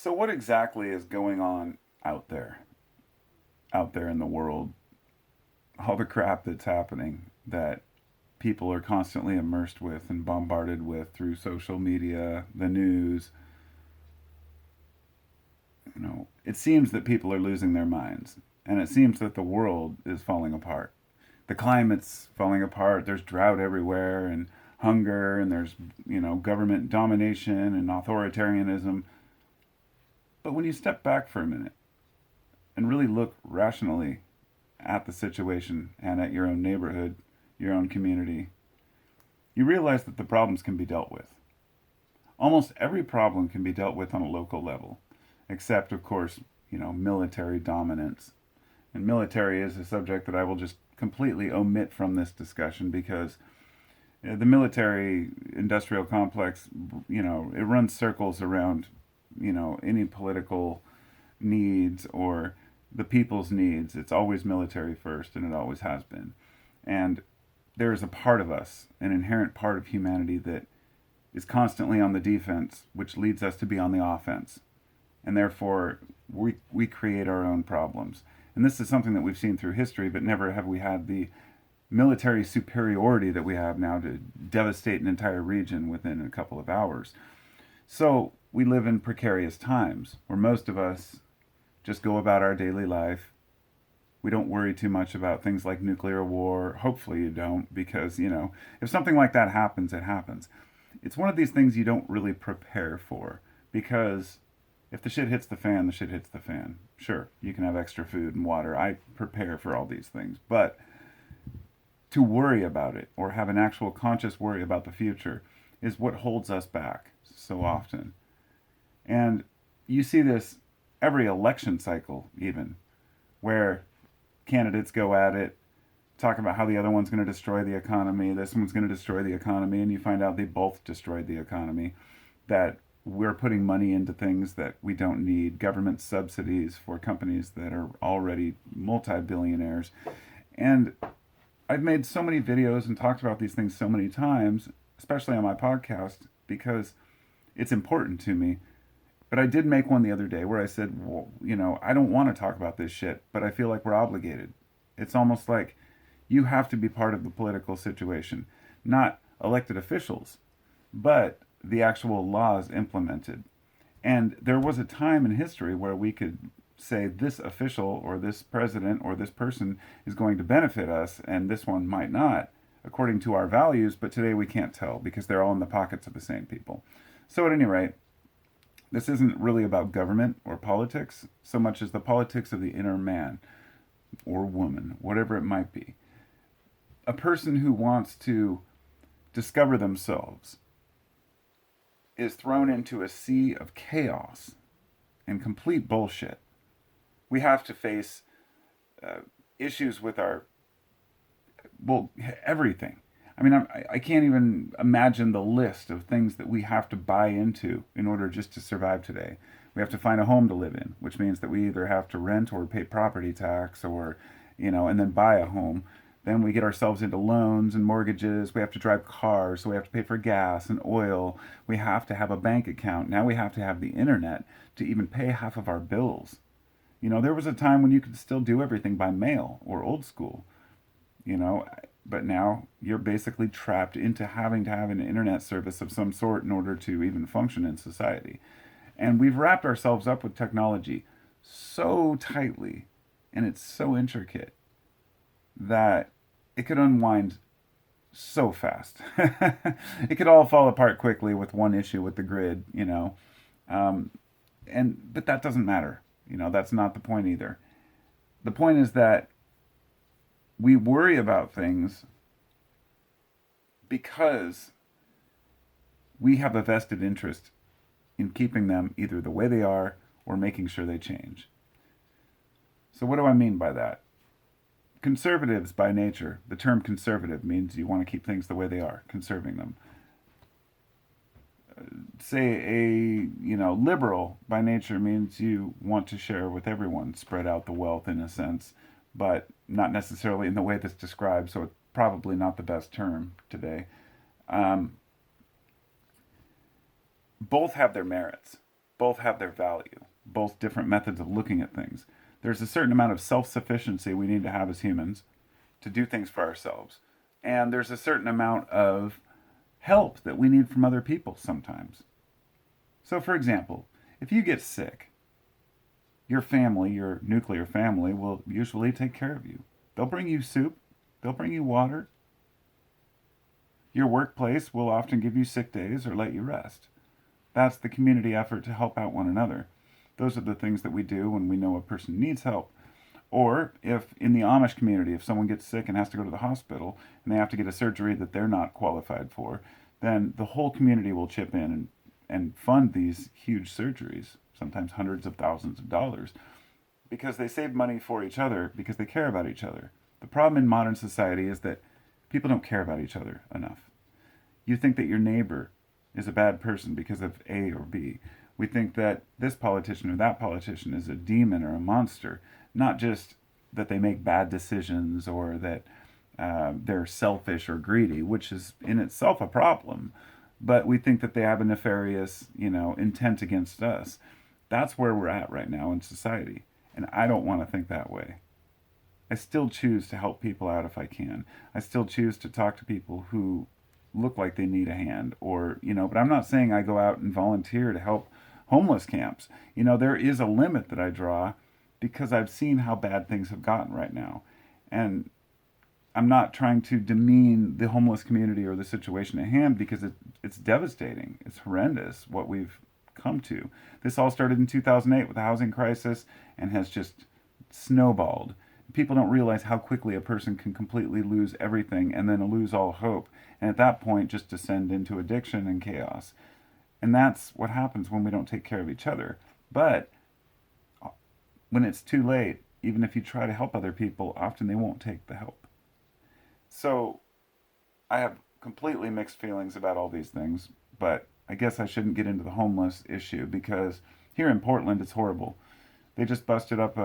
So what exactly is going on out there? Out there in the world? All the crap that's happening that people are constantly immersed with and bombarded with through social media, the news. It seems that people are losing their minds, and it seems that the world is falling apart. The climate's falling apart. There's drought everywhere, and hunger, and there's government domination and authoritarianism. But when you step back for a minute and really look rationally at the situation and at your own neighborhood, your own community, you realize that the problems can be dealt with. Almost every problem can be dealt with on a local level, except, of course, military dominance. And military is a subject that I will just completely omit from this discussion because the military industrial complex, it runs circles around, any political needs or the people's needs. It's always military first, and it always has been. And there is a part of us, an inherent part of humanity that is constantly on the defense, which leads us to be on the offense. And therefore, we create our own problems. And this is something that we've seen through history, but never have we had the military superiority that we have now to devastate an entire region within a couple of hours. So we live in precarious times where most of us just go about our daily life. We don't worry too much about things like nuclear war. Hopefully you don't, because, if something like that happens, it happens. It's one of these things you don't really prepare for, because if the shit hits the fan, the shit hits the fan. Sure, you can have extra food and water. I prepare for all these things. But to worry about it or have an actual conscious worry about the future is what holds us back so often. And you see this every election cycle, even, where candidates go at it, talk about how the other one's going to destroy the economy, this one's going to destroy the economy, and you find out they both destroyed the economy. That we're putting money into things that we don't need, government subsidies for companies that are already multi-billionaires. And I've made so many videos and talked about these things so many times, especially on my podcast, because it's important to me. But I did make one the other day where I said, well, I don't want to talk about this shit, but I feel like we're obligated. It's almost like you have to be part of the political situation, not elected officials, but the actual laws implemented. And there was a time in history where we could say this official or this president or this person is going to benefit us and this one might not, according to our values, but today we can't tell because they're all in the pockets of the same people. So at any rate, this isn't really about government or politics so much as the politics of the inner man or woman, whatever it might be. A person who wants to discover themselves is thrown into a sea of chaos and complete bullshit. We have to face issues with everything. I mean, I can't even imagine the list of things that we have to buy into in order just to survive today. We have to find a home to live in, which means that we either have to rent or pay property tax or, and then buy a home. Then we get ourselves into loans and mortgages. We have to drive cars, so we have to pay for gas and oil. We have to have a bank account. Now we have to have the internet to even pay half of our bills. There was a time when you could still do everything by mail or old school, but now you're basically trapped into having to have an internet service of some sort in order to even function in society. And we've wrapped ourselves up with technology so tightly and it's so intricate that it could unwind so fast. It could all fall apart quickly with one issue with the grid, but that doesn't matter. That's not the point either. The point is that we worry about things because we have a vested interest in keeping them either the way they are or making sure they change. So what do I mean by that? Conservatives by nature, the term conservative means you want to keep things the way they are, conserving them. Say a liberal by nature means you want to share with everyone, spread out the wealth in a sense, but not necessarily in the way that's described, so it's probably not the best term today. Both have their merits, both have their value, both different methods of looking at things. There's a certain amount of self sufficiency we need to have as humans to do things for ourselves. And there's a certain amount of help that we need from other people sometimes. So, for example, if you get sick, your family, your nuclear family, will usually take care of you. They'll bring you soup, they'll bring you water. Your workplace will often give you sick days or let you rest. That's the community effort to help out one another. Those are the things that we do when we know a person needs help. Or if in the Amish community, if someone gets sick and has to go to the hospital and they have to get a surgery that they're not qualified for, then the whole community will chip in and fund these huge surgeries, sometimes hundreds of thousands of dollars, because they save money for each other because they care about each other. The problem in modern society is that people don't care about each other enough. You think that your neighbor is a bad person because of A or B. We think that this politician or that politician is a demon or a monster, not just that they make bad decisions or that they're selfish or greedy, which is in itself a problem. But we think that they have a nefarious, intent against us. That's where we're at right now in society. And I don't want to think that way. I still choose to help people out if I can. I still choose to talk to people who look like they need a hand but I'm not saying I go out and volunteer to help homeless camps. There is a limit that I draw because I've seen how bad things have gotten right now. And I'm not trying to demean the homeless community or the situation at hand because it's devastating. It's horrendous what we've come to. This all started in 2008 with the housing crisis and has just snowballed. People don't realize how quickly a person can completely lose everything and then lose all hope. And at that point, just descend into addiction and chaos. And that's what happens when we don't take care of each other. But when it's too late, even if you try to help other people, often they won't take the help. So I have completely mixed feelings about all these things, but I guess I shouldn't get into the homeless issue because here in Portland it's horrible. They just busted up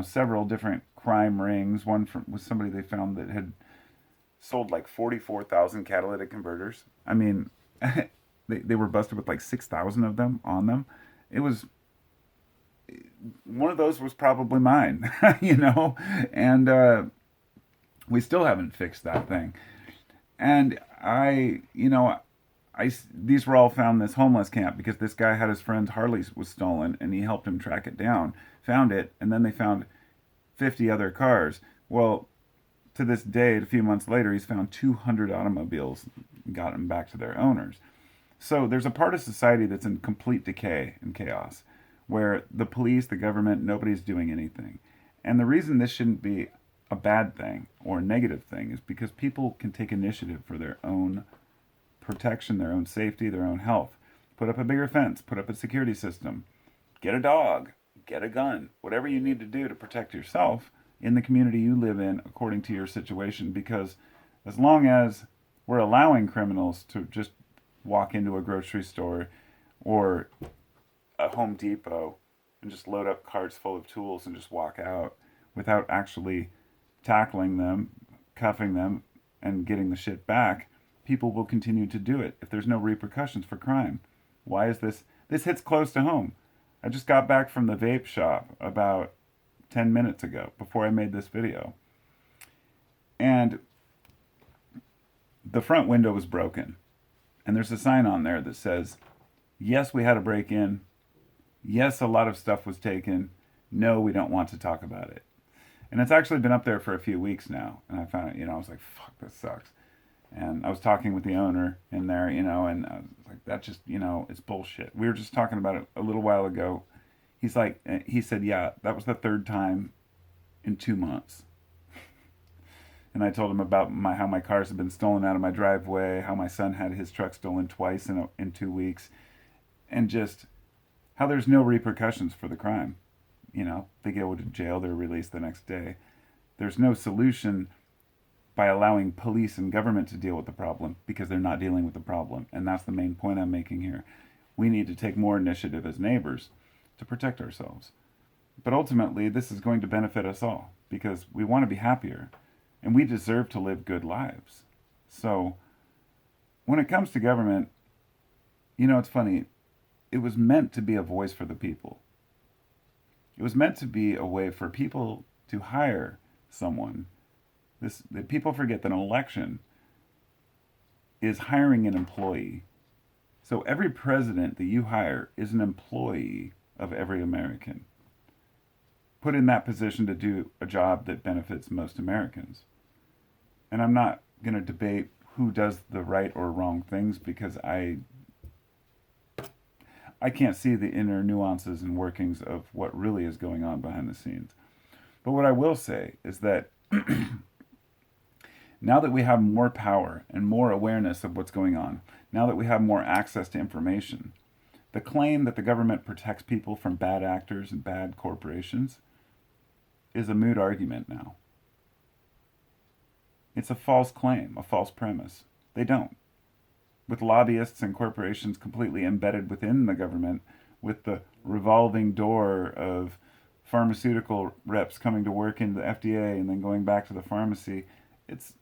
several different crime rings. One was somebody they found that had sold like 44,000 catalytic converters. I mean, they were busted with like 6,000 of them on them. It was one of those was probably mine, and we still haven't fixed that thing. And these were all found in this homeless camp because this guy had his friend's Harley was stolen and he helped him track it down, found it, and then they found 50 other cars. Well, to this day, a few months later, he's found 200 automobiles and got them back to their owners. So there's a part of society that's in complete decay and chaos, where the police, the government, nobody's doing anything. And the reason this shouldn't be a bad thing or a negative thing is because people can take initiative for their own protection, their own safety, their own health. Put up a bigger fence, put up a security system, get a dog, get a gun, whatever you need to do to protect yourself in the community you live in according to your situation. Because as long as we're allowing criminals to just walk into a grocery store or a Home Depot and just load up carts full of tools and just walk out without actually tackling them, cuffing them, and getting the shit back, people will continue to do it if there's no repercussions for crime. Why is this? This hits close to home. I just got back from the vape shop about 10 minutes ago before I made this video. And the front window was broken. And there's a sign on there that says, yes, we had a break-in. Yes, a lot of stuff was taken. No, we don't want to talk about it. And it's actually been up there for a few weeks now. And I found it, I was like, fuck, this sucks. And I was talking with the owner in there, and I was like, that just, it's bullshit. We were just talking about it a little while ago. He said, yeah, that was the third time in 2 months. And I told him about how my cars have been stolen out of my driveway, how my son had his truck stolen twice in 2 weeks, and just how there's no repercussions for the crime. They go to jail, they're released the next day. There's no solution by allowing police and government to deal with the problem because they're not dealing with the problem. And that's the main point I'm making here. We need to take more initiative as neighbors to protect ourselves. But ultimately, this is going to benefit us all because we want to be happier and we deserve to live good lives. So when it comes to government, it's funny. it was meant to be a voice for the people. It was meant to be a way for people to hire someone. This that people forget that an election is hiring an employee. So every president that you hire is an employee of every American, put in that position to do a job that benefits most Americans. And I'm not going to debate who does the right or wrong things because I can't see the inner nuances and workings of what really is going on behind the scenes. But what I will say is that now that we have more power and more awareness of what's going on, now that we have more access to information, the claim that the government protects people from bad actors and bad corporations is a moot argument now. It's a false claim, a false premise. They don't. With lobbyists and corporations completely embedded within the government, with the revolving door of pharmaceutical reps coming to work in the FDA and then going back to the pharmacy, it's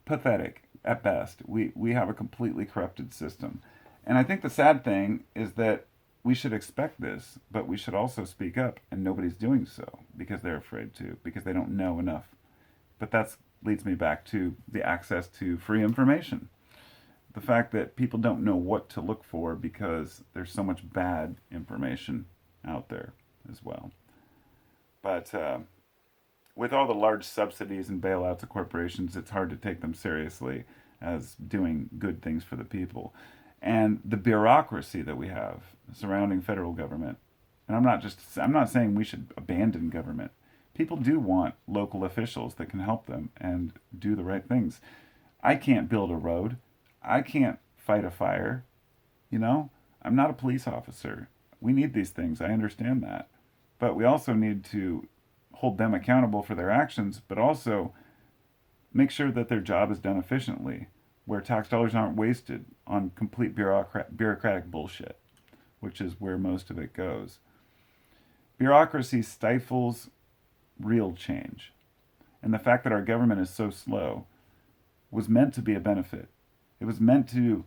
pathetic at best. We have a completely corrupted system. And I think the sad thing is that we should expect this, but we should also speak up, and nobody's doing so because they're afraid to, because they don't know enough. But that leads me back to the access to free information. The fact that people don't know what to look for because there's so much bad information out there as well. But with all the large subsidies and bailouts of corporations, it's hard to take them seriously as doing good things for the people. And the bureaucracy that we have surrounding federal government, and I'm not saying we should abandon government. People do want local officials that can help them and do the right things. I can't build a road. I can't fight a fire. You know, I'm not a police officer. We need these things. I understand that. But we also need to hold them accountable for their actions, but also make sure that their job is done efficiently, where tax dollars aren't wasted on complete bureaucratic bullshit, which is where most of it goes. Bureaucracy stifles real change. And the fact that our government is so slow was meant to be a benefit. It was meant to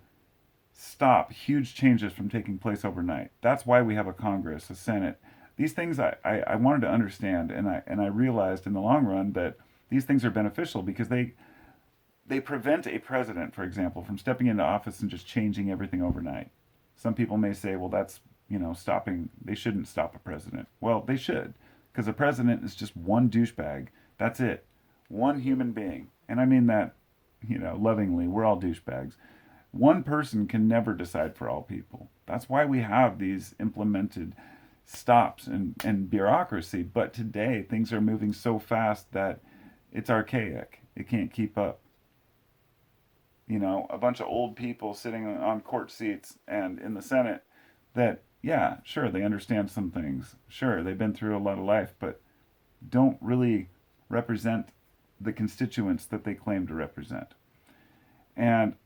stop huge changes from taking place overnight. That's why we have a Congress, a Senate. These things I wanted to understand, and I realized in the long run that these things are beneficial because they prevent a president, for example, from stepping into office and just changing everything overnight. Some people may say, well, that's, stopping, they shouldn't stop a president. Well, they should, because a president is just one douchebag. That's it. One human being. And I mean that, lovingly. We're all douchebags. One person can never decide for all people. That's why we have these implemented stops and bureaucracy. But today, things are moving so fast that it's archaic. It can't keep up. A bunch of old people sitting on court seats and in the Senate that, yeah, sure, they understand some things. Sure, they've been through a lot of life, but don't really represent the constituents that they claim to represent. And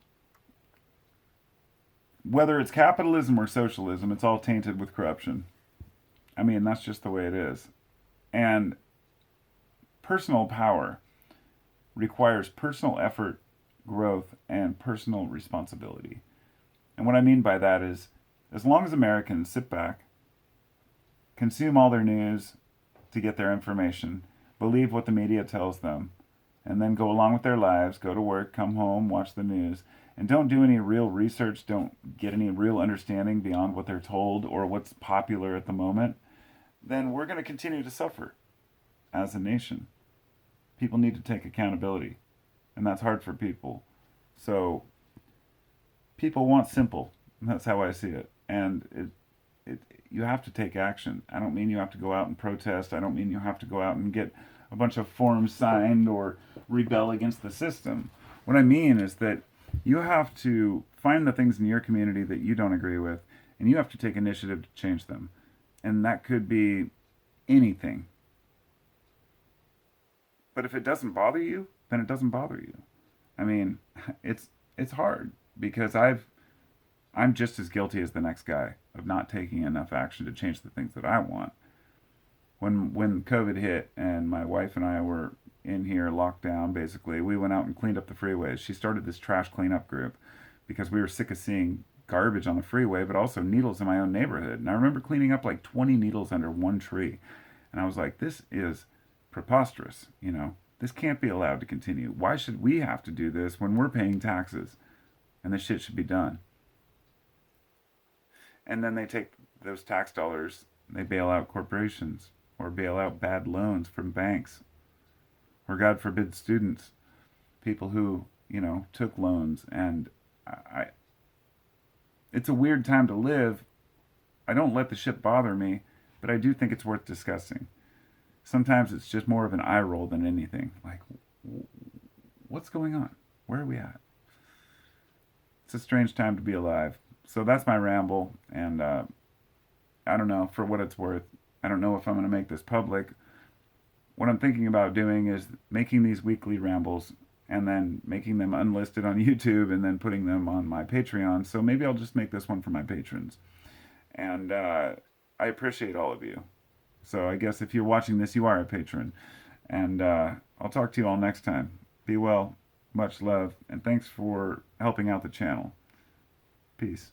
whether it's capitalism or socialism, it's all tainted with corruption. I mean, that's just the way it is. And personal power requires personal effort, growth, and personal responsibility. And what I mean by that is, as long as Americans sit back, consume all their news to get their information, believe what the media tells them, and then go along with their lives, go to work, come home, watch the news, and don't do any real research, don't get any real understanding beyond what they're told or what's popular at the moment, then we're going to continue to suffer as a nation. People need to take accountability, and that's hard for people. So people want simple. That's how I see it. And you have to take action. I don't mean you have to go out and protest. I don't mean you have to go out and get a bunch of forms signed or rebel against the system. What I mean is that you have to find the things in your community that you don't agree with, and you have to take initiative to change them. And that could be anything. But if it doesn't bother you, then it doesn't bother you. I mean, it's hard because I'm just as guilty as the next guy of not taking enough action to change the things that I want. When COVID hit and my wife and I were in here locked down, basically, we went out and cleaned up the freeways. She started this trash cleanup group because we were sick of seeing garbage on the freeway, but also needles in my own neighborhood. And I remember cleaning up like 20 needles under one tree. And I was like, this is preposterous. This can't be allowed to continue. Why should we have to do this when we're paying taxes? And this shit should be done. And then they take those tax dollars, they bail out corporations or bail out bad loans from banks or, God forbid, students, people who, took loans. And I, it's a weird time to live. I don't let the shit bother me, but I do think it's worth discussing. Sometimes it's just more of an eye roll than anything. Like, what's going on? Where are we at? It's a strange time to be alive. So that's my ramble, and I don't know, for what it's worth. I don't know if I'm going to make this public. What I'm thinking about doing is making these weekly rambles and then making them unlisted on YouTube and then putting them on my Patreon. So maybe I'll just make this one for my patrons. And I appreciate all of you. So I guess if you're watching this, you are a patron. And I'll talk to you all next time. Be well, much love, and thanks for helping out the channel. Peace.